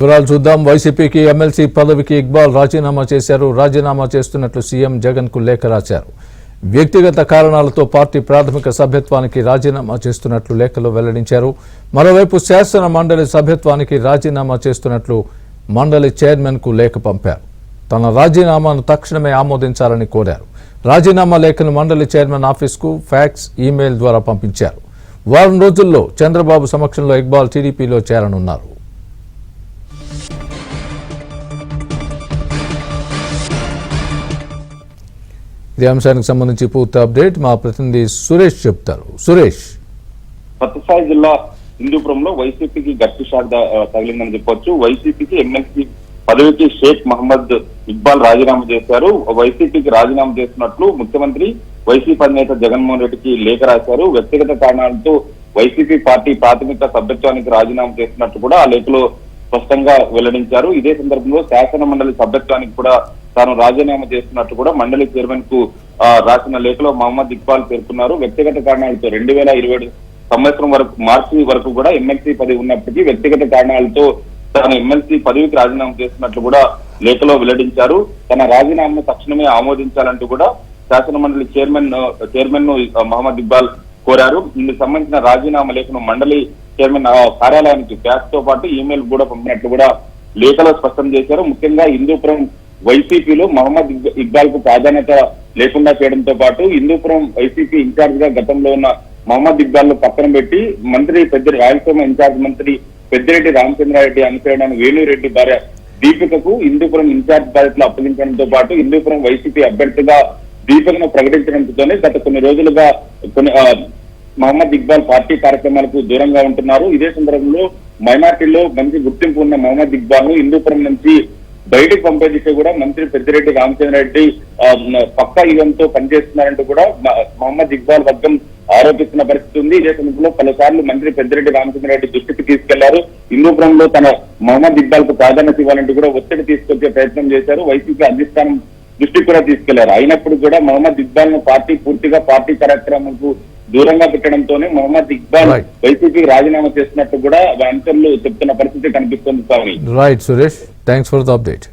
వివరాలు చూద్దాం. వైసీపీకి ఎమ్మెల్సీ పదవికి ఇక్బాల్ రాజీనామా చేశారు. రాజీనామా చేస్తున్నట్లు సీఎం జగన్ కు లేఖ రాశారు. వ్యక్తిగత కారణాలతో పార్టీ ప్రాథమిక సభ్యత్వానికి రాజీనామా చేస్తున్నట్లు లేఖలో వెల్లడించారు. మరోవైపు శాసన మండలి సభ్యత్వానికి రాజీనామా చేస్తున్నట్లు మండలి చైర్మన్ కు లేఖ పంపారు. తన రాజీనామాను తక్షణమే ఆమోదించాలని కోరారు. రాజీనామా లేఖను మండలి చైర్మన్ ఆఫీస్కు ఫ్యాక్స్, ఈమెయిల్ ద్వారా పంపించారు. వారం రోజుల్లో చంద్రబాబు సమక్షంలో ఇక్బాల్ టీడీపీలో చేరనున్నారు. ఈ అంశానికి సంబంధించి పూర్తి అప్డేట్ మా ప్రతినిధి సురేష్ చెప్తారు. సురేష్, సత్యసాయి జిల్లా హిందూపురంలో వైసీపీకి గట్టి షాక్ తగిలిందని చెప్పొచ్చు. వైసీపీకి ఎమ్మెల్సీ పదవికి షేక్ మహమ్మద్ ఇక్బాల్ రాజీనామా చేశారు. వైసీపీకి రాజీనామా చేస్తున్నట్లు ముఖ్యమంత్రి వైసీపీ అధినేత జగన్మోహన్ రెడ్డికి లేఖ రాశారు. వ్యక్తిగత కారణాలతో వైసీపీ పార్టీ ప్రాథమిక సభ్యత్వానికి రాజీనామా చేస్తున్నట్టు కూడా ఆ లేఖలో స్పష్టంగా వెల్లడించారు. ఇదే సందర్భంలో శాసన మండలి సభ్యత్వానికి కూడా తాను రాజీనామా చేస్తున్నట్టు కూడా మండలి చైర్మన్ కు రాసిన లేఖలో మహమ్మద్ ఇక్బాల్ పేర్కొన్నారు. వ్యక్తిగత కారణాలతో 2027 సంవత్సరం వరకు మార్చి వరకు కూడా ఎమ్మెల్సీ పదవి ఉన్నప్పటికీ వ్యక్తిగత కారణాలతో తాను ఎమ్మెల్సీ పదవికి రాజీనామా చేస్తున్నట్లు కూడా లేఖలో వెల్లడించారు. తన రాజీనామాను తక్షణమే ఆమోదించాలంటూ కూడా శాసన మండలి చైర్మన్ ను మహమ్మద్ ఇక్బాల్ కోరారు. ఇందుకు సంబంధించిన రాజీనామా లేఖను మండలి చైర్మన్ కార్యాలయానికి ఫ్యాక్స్ తో పాటు ఈమెయిల్ కూడా పంపినట్లు కూడా లేఖలో స్పష్టం చేశారు. ముఖ్యంగా హిందూపురం వైసీపీలో మహమ్మద్ ఇక్బాల్ కు ప్రాధాన్యత లేకుండా చేయడంతో పాటు హిందూపురం వైసీపీ ఇన్ఛార్జ్ గా గతంలో ఉన్న మహమ్మద్ ఇక్బాల్ ను పక్కన పెట్టి రాయలసీమ ఇన్ఛార్జ్ మంత్రి పెద్దిరెడ్డి రామచంద్రారెడ్డి అనుచరుడైన వేణురెడ్డి భార్య దీపికకు హిందూపురం ఇన్ఛార్జ్ బాధ్యతలు అప్పగించడంతో పాటు హిందూపురం వైసీపీ అభ్యర్థిగా దీపికను ప్రకటించడంతోనే గత కొన్ని రోజులుగా మహమ్మద్ ఇక్బాల్ పార్టీ కార్యక్రమాలకు దూరంగా ఉంటున్నారు. ఇదే సందర్భంలో మైనార్టీలో మంచి గుర్తింపు ఉన్న మహమ్మద్ ఇక్బాల్ ను హిందూపురం నుంచి బయటకు పంపే దిశ కూడా మంత్రి పెద్దిరెడ్డి రామచంద్రారెడ్డి పక్కా యుగంతో పనిచేస్తున్నారంటూ కూడా మహమ్మద్ ఇక్బాల్ వర్గం ఆరోపిస్తున్న పరిస్థితి ఉంది. ఇదే సమయంలో పలుసార్లు మంత్రి పెద్దిరెడ్డి రామచంద్రారెడ్డి దృష్టికి తీసుకెళ్లారు. హిందూపురంలో తన మహమ్మద్ ఇక్బాల్ కు ప్రాధాన్యత ఇవ్వాలంటూ కూడా ఒత్తిడి తీసుకొచ్చే ప్రయత్నం చేశారు. వైసీపీ అధిష్టానం దృష్టికి కూడా తీసుకెళ్లారు. అయినప్పుడు కూడా మహమ్మద్ ఇక్బాల్ ను పూర్తిగా పార్టీ కార్యక్రమాలకు దూరంగా పెట్టడంతోనే మహమ్మద్ ఇక్బాల్ వైసీపీ రాజీనామా చేస్తున్నట్టు కూడా అంచనలు చెప్తున్న పరిస్థితి కనిపిస్తుంది. Right Suresh, thanks for the update.